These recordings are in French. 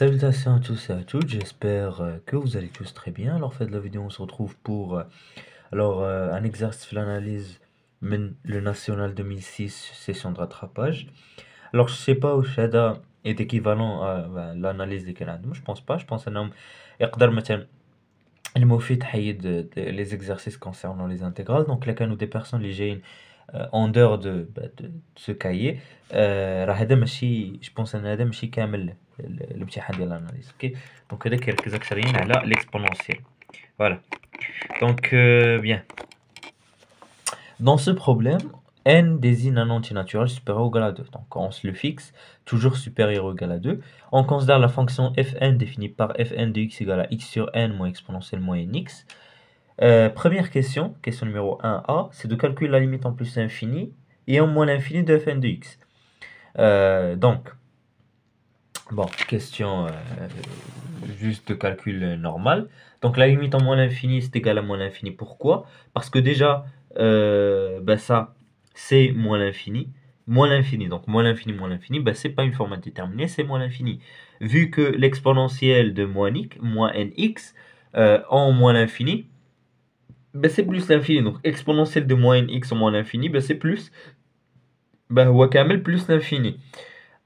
Salutations à tous et à toutes, j'espère que vous allez tous très bien. Alors, fait de la vidéo, on se retrouve pour un exercice de l'analyse le national 2006 session de rattrapage. Alors, je sais pas où Shada est équivalent à l'analyse des Canadiens. Je pense pas, je pense un homme يقدر مثلا المفيد حيد les exercices concernant les intégrales. Donc, là, quand nous des personnes les جايين en dehors de ce cahier راه هذا ماشي je pense ان هذا ماشي كامل الامتحان ديال الاناليز. اوكي دونك هذا quelques اكسرين على l'exponentiel. Voilà. Donc bien. Dans ce problème, n désigne un entier naturel supérieur ou égal à 2. Donc on se le fixe, toujours supérieur ou égal à 2. On considère la fonction fn définie par fn de x égale à x sur n moins exponentielle moyenne x. Première question, question numéro 1a, c'est de calculer la limite en plus l'infini et en moins l'infini de fn de x. Donc, bon, question juste de calcul normal. Donc la limite en moins l'infini, c'est égal à moins l'infini. Pourquoi? Parce que déjà, ça, c'est moins l'infini. Moins l'infini, donc moins l'infini, c'est pas une forme indéterminée, c'est moins l'infini. Vu que l'exponentielle de moins nx, en moins l'infini, c'est plus l'infini. Donc exponentielle de moins nx en moins l'infini, c'est plus, هو كامل plus l'infini.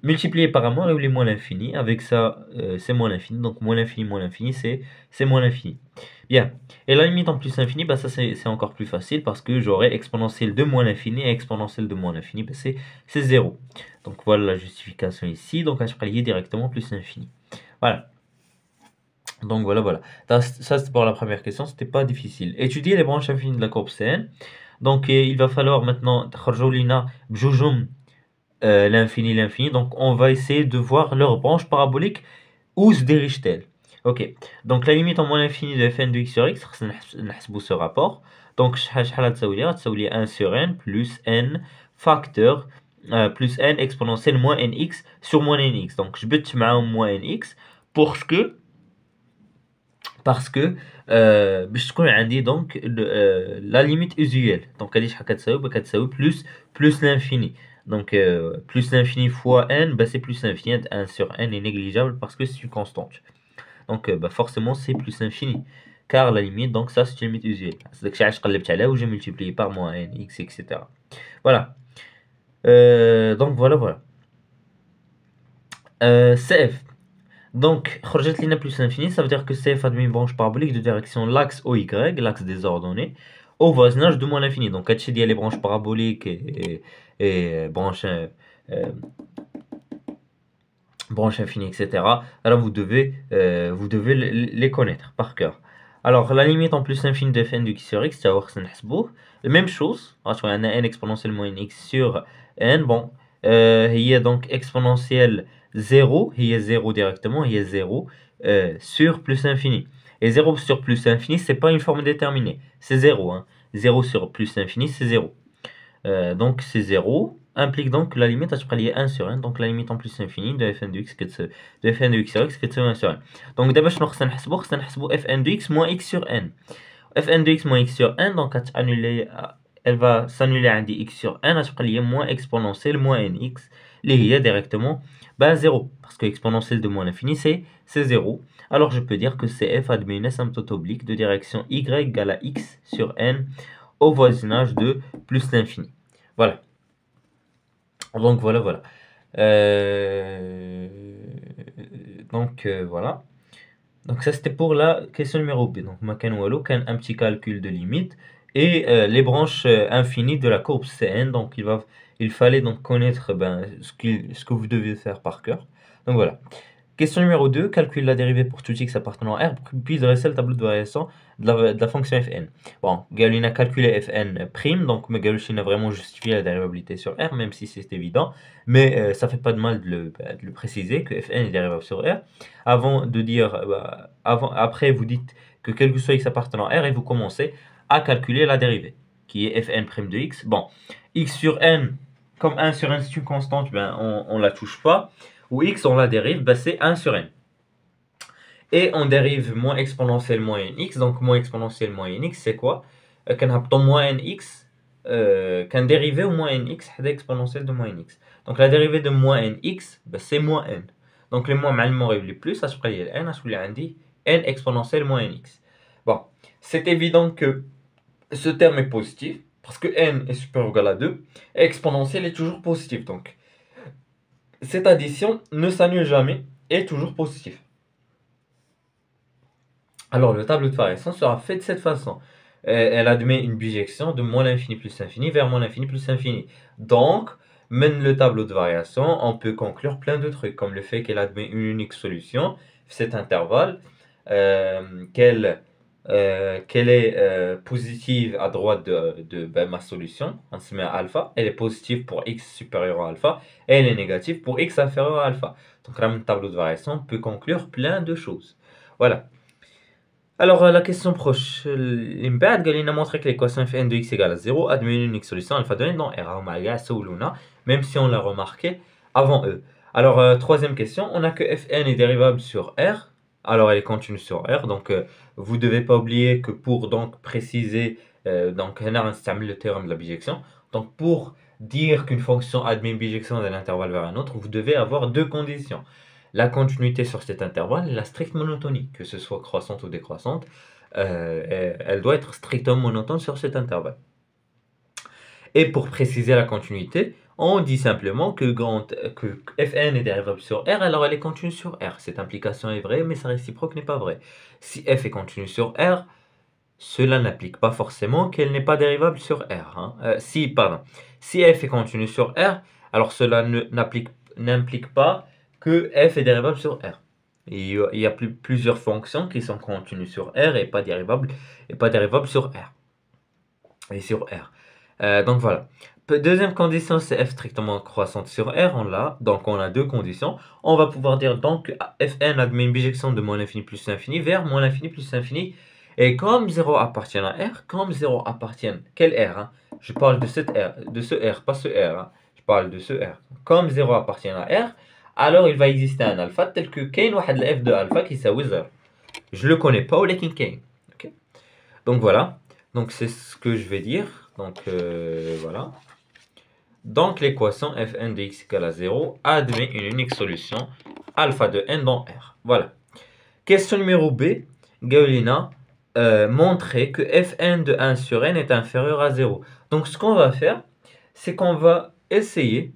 Multiplié par un moins, et moins l'infini. Avec ça, c'est moins l'infini. Donc moins l'infini, c'est moins l'infini. Bien. Et la limite en plus l'infini, ça c'est encore plus facile parce que j'aurai exponentielle de moins l'infini et exponentielle de moins l'infini, c'est 0. Donc voilà la justification ici. Donc je vais lier directement plus l'infini. Voilà. Donc voilà. Ça c'est pour la première question, c'était pas difficile. Étudier les branches infinies de la courbe CN. Donc il va falloir maintenant l'infini. Donc on va essayer de voir leur branche parabolique où se dirige-t-elle. Ok, donc la limite en moins l'infini de fn de x sur x, نحسبوا ce rapport. Donc شحال تساوي 1 sur n plus n facteur plus n exponentielle moins nx sur moins nx. Donc je vais معاهم moins nx parce que باش تكون عندي donc la limite usuelle. Donc هذه شحال كتساوي plus l'infini. Donc plus l'infini fois n, c'est plus l'infini. 1 sur n est négligeable parce que c'est une constante. Donc forcément c'est plus l'infini. Car la limite, donc ça c'est une limite usuelle. C'est que j'ai multiplié par moins n, x, etc. Voilà. Donc voilà. CF. Donc, خرجت لنا plus l'infini, ça veut dire que CF a une branche parabolique de direction l'axe OY, l'axe des ordonnées, au voisinage de moins l'infini. Donc, il y a les branches paraboliques et branches infinies, etc. Alors, vous devez les connaître par cœur. Alors, la limite en plus l'infini de fn de x sur x, c'est la même chose. On a n exponentielle moins x sur n. Bon, il y a donc exponentielle 0, il y a 0 directement, il y a 0 sur plus infini. Et 0 sur plus infini, c'est pas une forme déterminée, c'est 0. Hein. 0 sur plus infini, c'est 0. Donc c'est 0, implique donc la limite à lier 1 sur n, donc la limite en plus infini de fn de x de fn de x sur x qui est 1 sur n. Donc d'abord, je vais نحسبوا fn de x moins x sur n. fn de x moins x sur n, donc elle va s'annuler à x sur n, à lier moins exponentielle moins nx, lié directement 0, parce que exponentielle de moins l'infini, c'est 0. Alors je peux dire que CF admet une asymptote oblique de direction y égale à x sur n au voisinage de plus l'infini. Voilà. Donc voilà. Voilà. Donc ça c'était pour la question numéro B. Donc un petit calcul de limite et les branches infinies de la courbe CN. Donc il fallait donc connaître ce que vous devez faire par cœur. Donc voilà. Question numéro 2, calcule la dérivée pour tout x appartenant à R, puis dresser le tableau de variation de la fonction fn. Bon, Galois a calculé fn prime, donc Galois a vraiment justifié la dérivabilité sur R, même si c'est évident, mais ça fait pas de mal de le préciser que fn est dérivable sur R. Avant de dire, après vous dites que quel que soit x appartenant à R et vous commencez à calculer la dérivée, qui est fn prime de x. Bon, x sur n, comme 1 sur n c'est une constante, on la touche pas. Ou x, on la dérive, c'est 1 sur n. Et on dérive moins exponentielle moins nx. Donc moins exponentielle moins nx, c'est quoi? Quand on moins nx, quand dérivé au moins nx, c'est exponentielle de moins nx. Donc la dérivée de moins nx, c'est moins n. Donc les moins mal les plus, ça se paye n, ça dit n exponentielle moins nx. Bon, c'est évident que ce terme est positif, parce que n est supérieur ou égal à 2, et exponentielle est toujours positif. Donc, cette addition ne s'annule jamais, et est toujours positive. Alors, le tableau de variation sera fait de cette façon. Elle admet une bijection de moins l'infini plus l'infini vers moins l'infini plus l'infini. Donc, même le tableau de variation, on peut conclure plein de trucs, comme le fait qu'elle admet une unique solution, cet intervalle, qu'elle est positive à droite de ma solution, on se met à alpha, elle est positive pour x supérieur à alpha, et elle est négative pour x inférieur à alpha. Donc, là, le tableau de variation peut conclure plein de choses. Voilà. Alors, la question proche. L'IMBAD, il a montré que l'équation fn de x égale à 0 admet une unique solution alpha de n dans R. Même si on l'a remarqué avant E. Alors, troisième question. On a que fn est dérivable sur R. Alors, elle est continue sur R. Donc, vous ne devez pas oublier que pour donc préciser, donc, on a le théorème de la bijection. Donc, pour dire qu'une fonction admet une bijection d'un intervalle vers un autre, vous devez avoir deux conditions. La continuité sur cet intervalle et la stricte monotonie, que ce soit croissante ou décroissante, elle doit être strictement monotone sur cet intervalle. Et pour préciser la continuité, on dit simplement que fn est dérivable sur R, alors elle est continue sur R. Cette implication est vraie, mais sa réciproque n'est pas vraie. Si f est continue sur R, cela n'implique pas forcément qu'elle n'est pas dérivable sur R. Si f est continue sur R, alors cela n'implique pas que f est dérivable sur R. Il y a plusieurs fonctions qui sont continues sur R et pas dérivables sur R. Et sur R. Donc voilà. Deuxième condition, c'est f strictement croissante sur R. On l'a. Donc on a deux conditions. On va pouvoir dire donc fn admet une bijection de moins l'infini plus l'infini vers moins l'infini plus l'infini. Et comme 0 appartient à R, comme 0 appartient... Quel R Je parle de ce R, pas ce R. Je parle de ce R. Comme 0 appartient à R, alors il va exister un alpha tel que Kane ou la f de alpha qui s'appelle 0. Je le connais pas, ou lekin Kane. Okay. Donc voilà. Donc c'est ce que je vais dire. Donc voilà. Donc l'équation fn de x égale à 0 admet une unique solution alpha de n dans R. Voilà. Question numéro B. Gaulina montrer que fn de 1 sur n est inférieur à 0. Donc ce qu'on va faire, c'est qu'on va essayer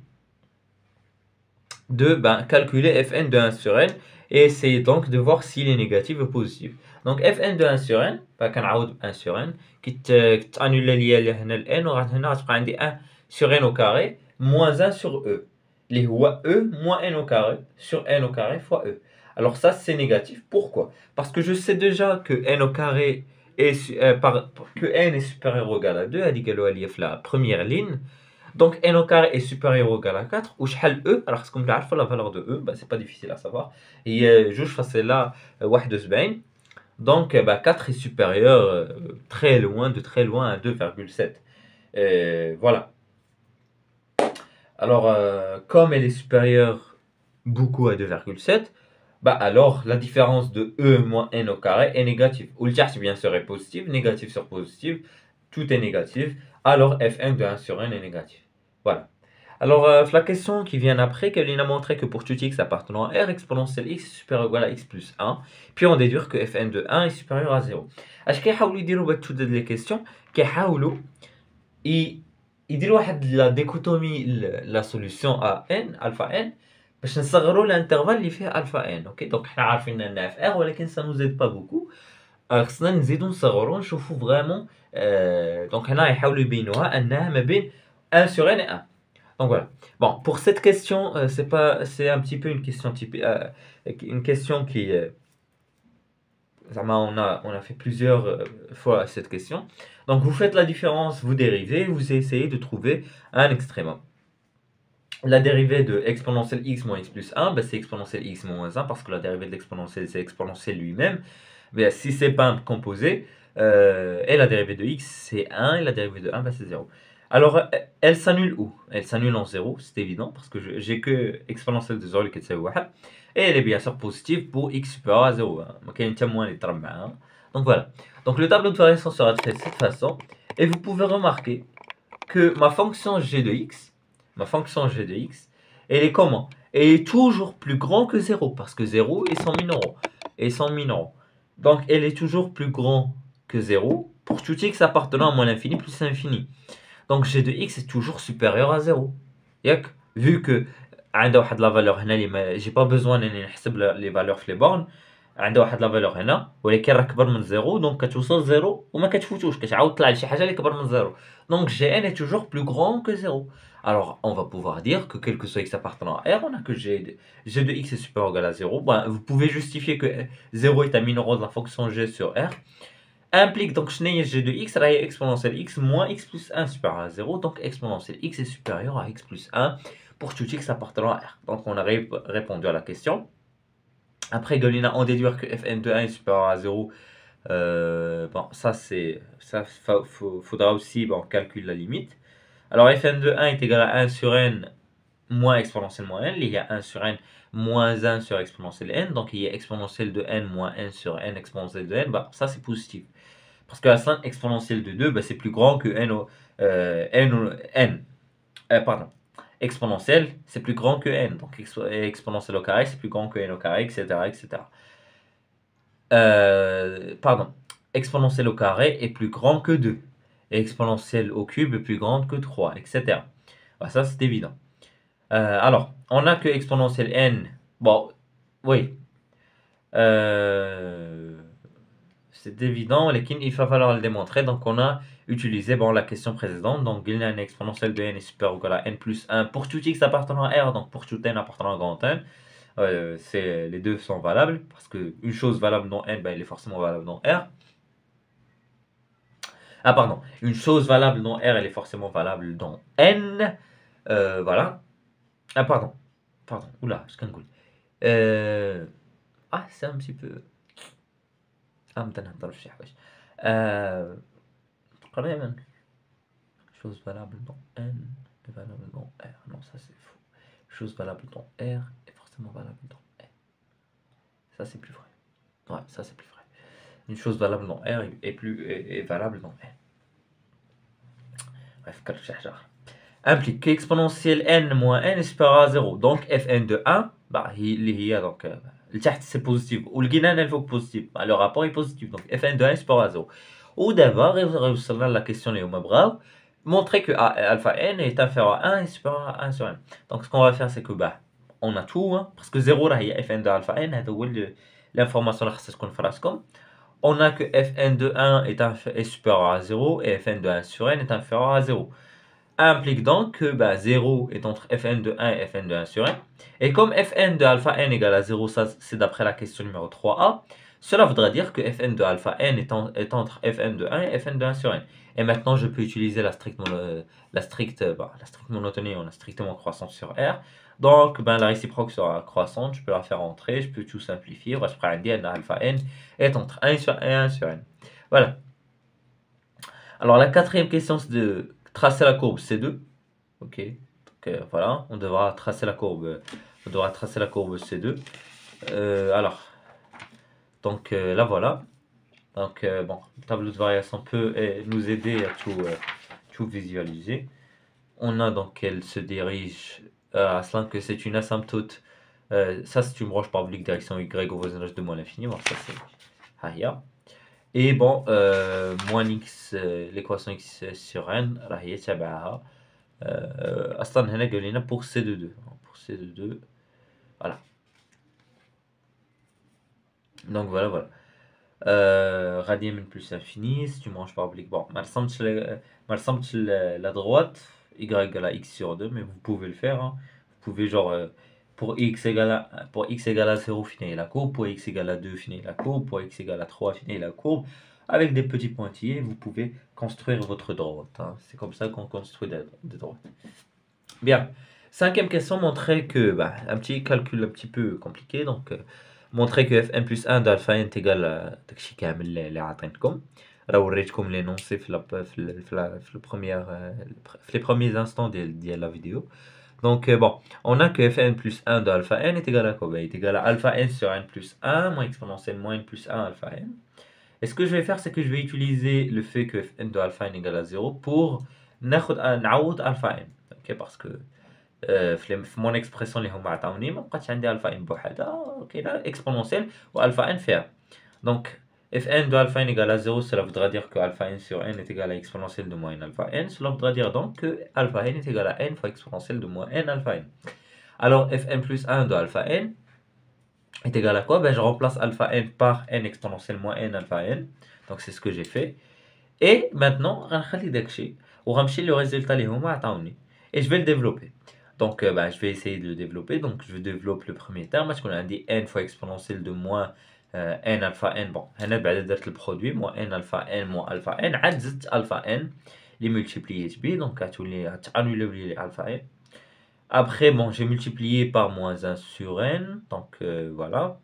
de calculer fn de 1 sur n et essayer donc de voir s'il est négatif ou positif. Donc fn de 1 sur n, كنعوض 1 sur n qui t'annule ليا هنا ال n وغادي هنا غتبقى عندي 1 sur n au carré moins 1 sur e اللي هو e moins n au carré sur n au carré fois e. Alors ça c'est négatif. Pourquoi? Parce que je sais déjà que n au carré que n est supérieur ou égal à 2, هذيك la première ligne. Donc n au carré est supérieur ou égal à 4. Ou e, alors comme تعرفوا la valeur de e, c'est pas difficile à savoir. Et جوج فاصلة 71. Donc 4 est supérieur de très loin à 2,7. Voilà. Alors comme elle est supérieure beaucoup à 2,7, alors la différence de e moins n au carré est négative. Ou le tierce bien sûr est positif, négatif sur positif, tout est négatif. Alors fn de 1 sur n est négatif. Voilà. Alors la question qui vient après, Caroline a montré que pour tout x appartenant à R, exponentielle x est supérieur ou égal à x plus 1. Puis on déduit que fn de 1 est supérieur à 0. اش كيحاولوا يديروا toutes les questions كيحاولوا يديروا واحد la dichotomie la solution à n alpha n باش نصغروا l'intervalle اللي فيه alpha n. اوكي دونك حنا عارفين انها في R ولكن ça nous aide pas beaucoup. خصنا نزيدوا نصغروا نشوفوا فريمون. دونك هنا يحاولوا يبينوها انها ما بين 1 sur n et 1. Donc voilà. Bon, pour cette question, c'est un petit peu une question typique, une question qui on a fait plusieurs fois cette question. Donc vous faites la différence, vous dérivez, vous essayez de trouver un extrémum. La dérivée de exponentielle x moins x plus 1, c'est exponentielle x moins 1 parce que la dérivée de l'exponentielle c'est exponentielle lui-même. Mais si c'est pas un composé, et la dérivée de x c'est 1 et la dérivée de 1 c'est 0. Alors, elle s'annule où? Elle s'annule en 0, c'est évident, parce que j'ai que exponentielle de 0 qui est 1. Et elle est bien sûr positive pour x supérieur à 0. Donc voilà. Donc le tableau de variation sera fait de cette façon. Et vous pouvez remarquer que ma fonction g de x, elle est comment? Elle est toujours plus grand que 0, parce que 0 est 100 000 euros. Et 100 000 euros. Donc, elle est toujours plus grand que 0 pour tout x appartenant à moins l'infini plus l'infini. Donc, g de x est toujours supérieur à 0. ياك vu que عندها واحد لا فالور هنا اللي ما j'ai pas besoin اني نحسب لي فالور في لي بورن عندها واحد لا فالور هنا ولكن راه كبر من 0 دونك كتوصل 0 وما كتفوتوش كتعاود طلع لشي حاجه اللي كبر من 0 donc gn est toujours plus grand que 0. Alors on va pouvoir dire que quel que soit x appartenant à R, on a que g de x est supérieur ou égal à 0. Ben, vous pouvez justifier que 0 est un mineur de la fonction g sur R implique donc g de x est exponentielle x moins x plus 1 supérieur à 0, donc exponentielle x est supérieur à x plus 1 pour tout x appartenant à R. Donc on a répondu à la question. Après, Golina, on déduire que fn de 1 est supérieur à 0. Bon, faudra aussi calculer la limite. Alors fn de 1 est égal à 1 sur n moins exponentielle moins n. Il y a 1 sur n moins 1 sur exponentielle n. Donc il y a exponentielle de n moins n sur n exponentielle de n. Bah, ça c'est positif. Parce que la sin exponentielle de 2, bah, c'est plus grand que pardon. Exponentielle, c'est plus grand que n. Donc exponentielle au carré, c'est plus grand que n au carré, etc. etc. Pardon. Exponentielle au carré est plus grand que 2. Et exponentielle au cube est plus grande que 3, etc. Bah, ça, c'est évident. Alors, on a que exponentielle n. Bon, oui. C'est évident, il va falloir le démontrer. Donc, on a utilisé la question précédente. Donc, il y a une exponentielle de n est supérieure ou égale à n plus 1 pour tout x appartenant à R, donc pour tout n appartenant à grand N. Les deux sont valables parce qu'une chose valable dans n, elle est forcément valable dans R. Ah, pardon. Une chose valable dans R, elle est forcément valable dans n. Voilà. Ah, pardon. Pardon. Oula, je cangoule. Ah, c'est un petit peu. Ah, مثلا نهضر في شي حوايج. تقريبا chose valable dans n est valable dans R. Non, ça c'est faux. Chose valable dans R est forcément valable dans n. Ça c'est plus vrai. Ouais, ça c'est plus vrai. Une chose valable dans R est valable dans n. Bref, quelque chose implique qu'exponentielle n moins n est supérieur à 0. Donc fn de 1, bah, donc le test c'est positif. Ou le guinan elle faut positif. Bah, le rapport est positif. Donc fn de 1 est supérieur à 0. Ou d'abord, la question est au brave. Montrer que alpha n est inférieur à 1 et supérieur à 1 sur n. Donc ce qu'on va faire c'est que bah, on a tout, hein, parce que 0 là, il y a fn de alpha n, l'information là, c'est ce qu'on fera comme. On a que fn de 1 est supérieur à 0 et fn de 1 sur n est inférieur à 0. Implique donc que 0 est entre fn de 1 et fn de 1 sur n. Et comme fn de alpha n égale à 0, ça c'est d'après la question numéro 3a, cela voudra dire que fn de alpha n est entre fn de 1 et fn de 1 sur n. Et maintenant, je peux utiliser la stricte monotonie, on a strictement croissante sur R. Donc, la réciproque sera croissante, je peux la faire entrer, je peux tout simplifier. Je prends un alpha n est entre 1 sur 1 et 1 sur n. Voilà. Alors, la quatrième question, c'est de tracer la courbe C2. Ok. Donc, voilà, on devra tracer la courbe C2. Alors, donc là, voilà. Donc, bon, le tableau de variation peut nous aider à tout visualiser. On a donc qu'elle se dirige à cela que c'est une asymptote. Ça, c'est une broche parabolique direction y au voisinage de moins l'infini. Bon, ça, c'est Haya. Et bon, moins x, l'équation x sur n, Rahia Tabaha. Aslan Hena Galina pour C de 2. Pour C de 2. Voilà. Donc, voilà. Radian min plus infini, si tu manges parabolique. Bon, ma la droite, y égale à x sur 2, mais vous pouvez le faire. Hein. Vous pouvez genre, pour x égale à 0, finir la courbe, pour x égale à 2, finir la courbe, pour x égale à 3, finir la courbe. Avec des petits pointillés, vous pouvez construire votre droite. Hein. C'est comme ça qu'on construit des droites. Bien. Cinquième question montrait que, un petit calcul un petit peu compliqué, donc montrer que fn plus 1 d'alpha n est égal à داكشي كامل اللي عطيتكم راه وريتكم l'énoncé في les premiers instants de la vidéo. Donc bon, on a que fn plus 1 d'alpha n est égal à quoi? Est égal à alpha n sur n plus 1 moins exponentielle moins n plus 1 alpha n. Et ce que je vais faire, c'est que je vais utiliser le fait que fn de alpha n égale à 0 pour نعوض alpha n. Ok, parce que في mon expression اللي هما عطاوني ما بقاتش عندي alpha n بوحدها كاينه exponentielle و alpha n فيها. Donc fn de alpha n égale à 0, cela voudra dire que alpha n sur n est égal à exponentielle de moins n alpha n. Cela voudra dire donc que alpha n est égal à n fois exponentielle de moins n alpha n. Alors fn plus 1 de alpha n est égal à quoi? Ben, je remplace alpha n par n exponentielle moins n alpha n. Donc c'est ce que j'ai fait. Et maintenant, غنخلي داكشي وغنمشي le résultat اللي هما عطاوني et je vais le développer. Donc ben, je vais essayer de le développer. Donc je développe le premier terme. Parce qu'on a dit n fois exponentielle de moins n alpha n. Bon, هنا بعد درت البرودوي moins n alpha n moins alpha n عاد زدت alpha n اللي multiplié به. Donc غتولي غتانولي لي alpha n. Après, bon, j'ai multiplié par moins 1 sur n, donc voilà.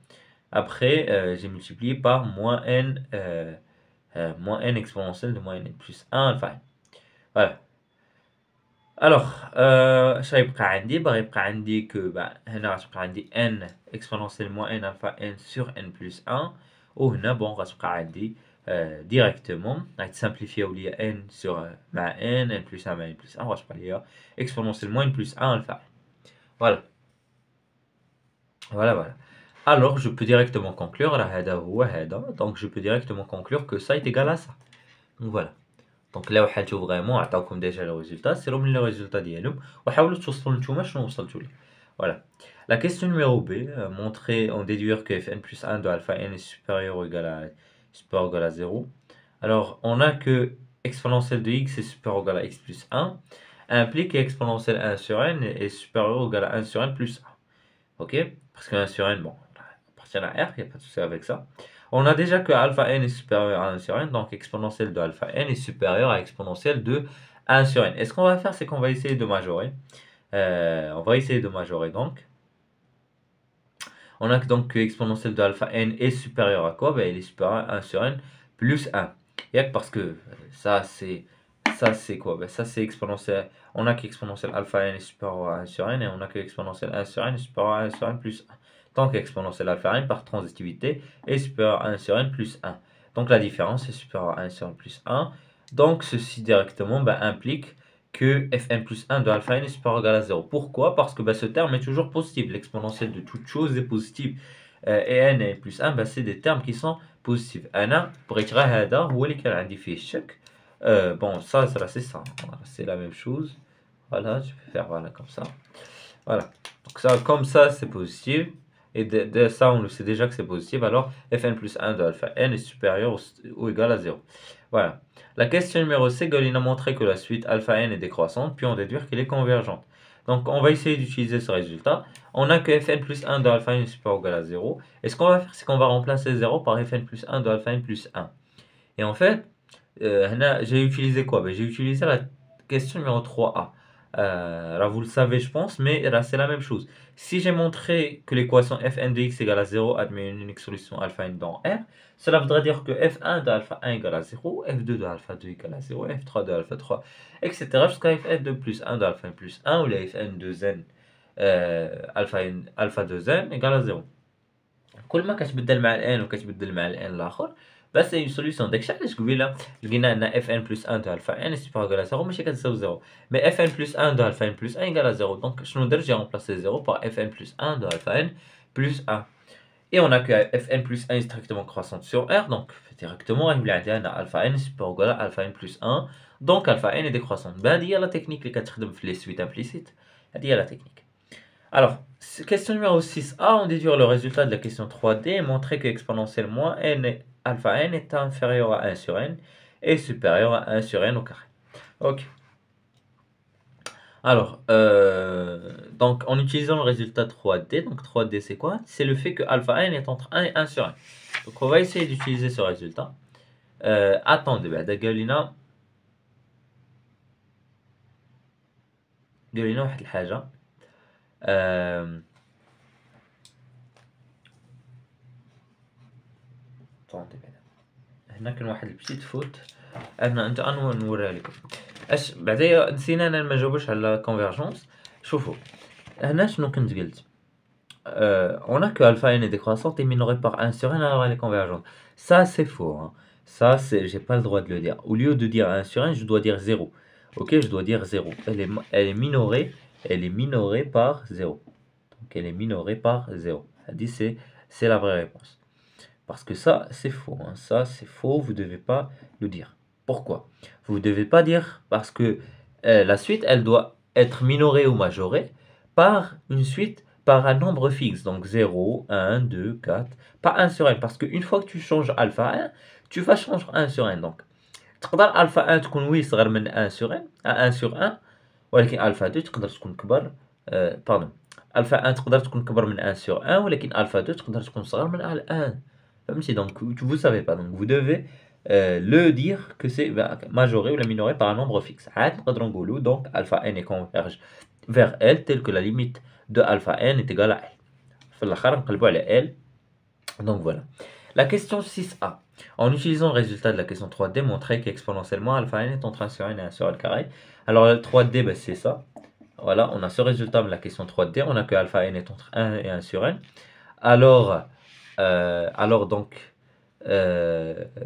Après, j'ai multiplié par moins n exponentielle de moins n plus 1 alpha n. Voilà. Alors, اش غيبقى عندي؟ باغي يبقى عندي que هنا غتبقى عندي n exponentielle moins n alpha n sur n plus 1 وهنا bon غتبقى عندي directement غيتسامبليفياو ليا n sur مع n plus 1 مع n plus 1 وغتبقى ليا exponentielle moins n plus 1 alpha. Voilà. Voilà. Alors, je peux directement conclure, donc je peux directement conclure que ça est égal à ça. Donc voilà. Donc là, وحلتو vraiment, عطاوكم déjà le résultat, c'est من le résultat ديالهم وحاولوا توصلوا نتوما شنو وصلتوا ليه. Voilà. La question numéro B, montrer en déduire que fn plus 1 de alpha n est supérieur ou égal à 0. Alors, on a que exponentielle de x est supérieur ou égal à x plus 1 implique que exponentielle 1 sur n est supérieur ou égal à 1 sur n plus 1. Ok? Parce que 1 sur n, bon, appartient à R, il n'y a pas de souci avec ça. On a déjà que alpha n est supérieur à 1 sur n, donc exponentielle de alpha n est supérieure à exponentielle de 1 sur n. Et ce qu'on va faire, c'est qu'on va essayer de majorer. Donc. On a donc que exponentielle de alpha n est supérieure à quoi? Ben, il est supérieur à 1 sur n plus 1. Et parce que ça c'est quoi? Ben, ça c'est exponentielle. On a qu'exponentielle alpha n est supérieur à 1 sur n et on a que exponentielle 1 sur n est supérieur à 1 sur n plus 1. Donc exponentielle alpha n par transitivité est supérieur à 1 sur n plus 1. Donc la différence est supérieure à 1 sur n plus 1. Donc ceci directement implique que fn plus 1 de alpha n est supérieur ou égal à 0. Pourquoi? Parce que ce terme est toujours positif. L'exponentielle de toute chose est positive. Et n et plus 1, c'est des termes qui sont positifs. أنا بغيت غير هذا هو اللي كان عندي فيه الشك. Bon, ça c'est ça. Voilà, c'est la même chose. Voilà, je vais faire voilà comme ça. Voilà. Donc ça, comme ça, c'est positif. Et de ça, on le sait déjà que c'est positif. Alors, fn plus 1 de alpha n est supérieur ou égal à 0. Voilà. La question numéro C, Galine a montré que la suite alpha n est décroissante, puis on déduire qu'elle est convergente. Donc, on va essayer d'utiliser ce résultat. On a que fn plus 1 de alpha n est supérieur ou égal à 0. Et ce qu'on va faire, c'est qu'on va remplacer 0 par fn plus 1 de alpha n plus 1. Et en fait, j'ai utilisé quoi? J'ai utilisé la question numéro 3a. Là, vous le savez, je pense, mais là, c'est la même chose. Si j'ai montré que l'équation fn de x égale à 0 admet une unique solution alpha n dans R, cela voudrait dire que f1 de alpha 1 égale à 0, f2 de alpha 2 égale à 0, f3 de alpha 3, etc. jusqu'à fn2 plus 1 de alpha n plus 1 ou la fn de n alpha 2n égale à 0. كل ما كتبدل مع الان وكتبدل مع الان الاخر بس هي سوليوشن داكشي علاش قبيله لقينا ان اف ان بلس 1 دو الفا ان سيبار على 0 ماشي كتساوي 0 مي اف ان بلس 1 دو الفا ان بلس 1 ايكال 0 دونك شنو درت جي ريمبلاسي 0 بار اف ان بلس 1 دو الفا ان بلس 1 et on a que fn plus 1 est strictement croissante sur R, donc directement il y a alpha n supérieur ou égal à alpha n plus 1, donc alpha n est décroissante. Il y a la technique qui est les suites implicites. Il y a la technique. Alors, question numéro 6a, on déduire le résultat de la question 3D et montrer que exponentielle moins n alpha n est inférieur à 1 sur n et supérieur à 1 sur n au carré. Ok. Alors, donc en utilisant le résultat 3D, donc 3D c'est quoi? C'est le fait que alpha n est entre 1 et 1 sur n. Donc on va essayer d'utiliser ce résultat. Attendez, قالنا واحد الحاجة. هنا كان واحد البسيط فوت انت نوريها لكم اش بعدايا نسينا انا ما نجاوبش على كونفيرجونس. شوفوا هنا شنو كنت قلت on a que alpha n est décroissante et minorée par 1 sur n alors elle est convergente. Ça c'est faux, hein. Ça c'est j'ai pas le droit de le dire. Au lieu de dire 1 sur n, je dois dire 0. Ok, je dois dire 0. Elle est minorée elle est minorée par 0. Donc elle est minorée par 0. Elle dit c'est la vraie réponse. Parce que ça, c'est faux. Hein. Ça, c'est faux. Vous ne devez pas le dire. Pourquoi? Vous ne devez pas dire parce que la suite, elle doit être minorée ou majorée par une suite, par un nombre fixe. Donc 0, 1, 2, 4. Pas 1 sur n. Parce qu'une fois que tu changes alpha 1, tu vas changer 1 sur n. Donc, تقدر alpha 1 تكون وي صغر من 1 sur n, 1 sur 1. ولكن alpha 2 تقدر تكون كبر. باردون. alpha 1 تقدر تكون كبر من 1 sur 1. ولكن alpha 2 تقدر تكون صغر من 1. Donc, vous ne savez pas. Donc, vous devez le dire que c'est majoré ou la minoré par un nombre fixe. Donc, alpha n est converge vers L, tel que la limite de alpha n est égale à L. Donc, voilà. La question 6a. En utilisant le résultat de la question 3D, montrer qu'exponentiellement alpha n est entre 1 sur n et 1 sur L carré. Alors, le 3D, ben, c'est ça. Voilà, on a ce résultat de la question 3D. On a que alpha n est entre 1 et 1 sur n. Alors donc,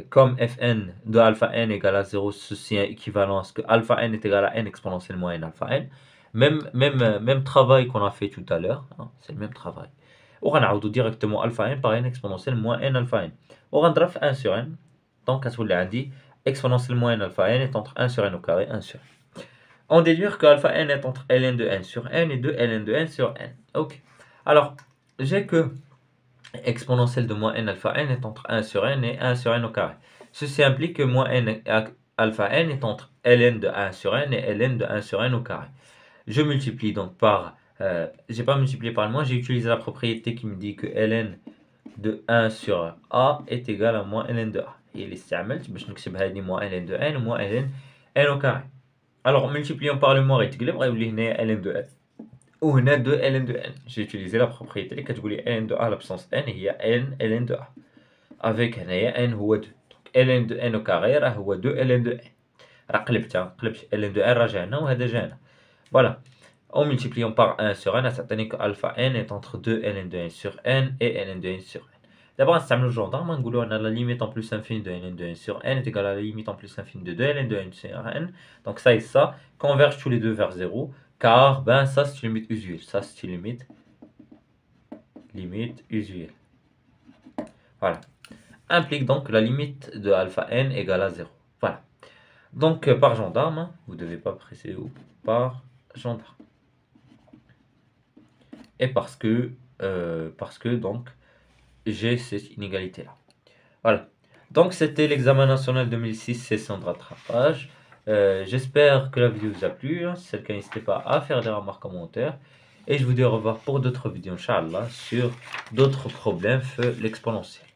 comme fn de alpha n égale à 0, ceci est équivalent à ce que alpha n est égal à n exponentiellement n alpha n. Même travail qu'on a fait tout à l'heure, hein, c'est le même travail. On va directement alpha n par n exponentielle moins n alpha n. On va 1 sur n. Donc, à ce moment-là, on dit exponentiellement n alpha n est entre 1 sur n au carré, 1 sur n. On déduit que alpha n est entre ln de n sur n et de ln de n sur n. Ok. Alors, j'ai que exponentielle de moins n alpha n est entre 1 sur n et 1 sur n au carré. Ceci implique que moins n alpha n est entre ln de 1 sur n et ln de 1 sur n au carré. Je multiplie donc par... j'ai pas multiplié par le moins, j'ai utilisé la propriété qui me dit que ln de 1 sur a est égal à moins ln de a. Et الاستعمال باش نكتبها لي moins ln de n moins ln n au carré. Alors, multiplions par le moins غيتقلب غيولي هنايا ln de n. Ou ln de ln de n. J'ai utilisé la propriété اللي كتقول لي ln de a l'absence n هي n ln de a. Avec هنايا n هو 2. Donc ln de n au carré راه هو 2 ln de n. راه قلبت ln de n راه جانا وهذا جانا. Voilà. En multipliant par 1 sur n, ça donne que alpha n est entre 2 ln de n sur n et ln de n sur n. D'abord, on s'amène le gendarme, on a la limite en plus infinie de ln de n sur n est égale à la limite en plus infinie de 2 ln de n sur n. Donc ça et ça convergent tous les deux vers 0, car ben ça c'est une limite usuelle. Ça c'est une limite usuelle. Voilà. Implique donc la limite de alpha n égale à 0. Voilà. Donc par gendarme, vous ne devez pas presser ou par gendarme. Et parce que donc j'ai cette inégalité là. Voilà. Donc c'était l'examen national 2006 session de rattrapage. J'espère que la vidéo vous a plu. Si c'est le cas, n'hésitez pas à faire des remarques commentaires. Et je vous dis au revoir pour d'autres vidéos, Inch'Allah, sur d'autres problèmes l'exponentiel.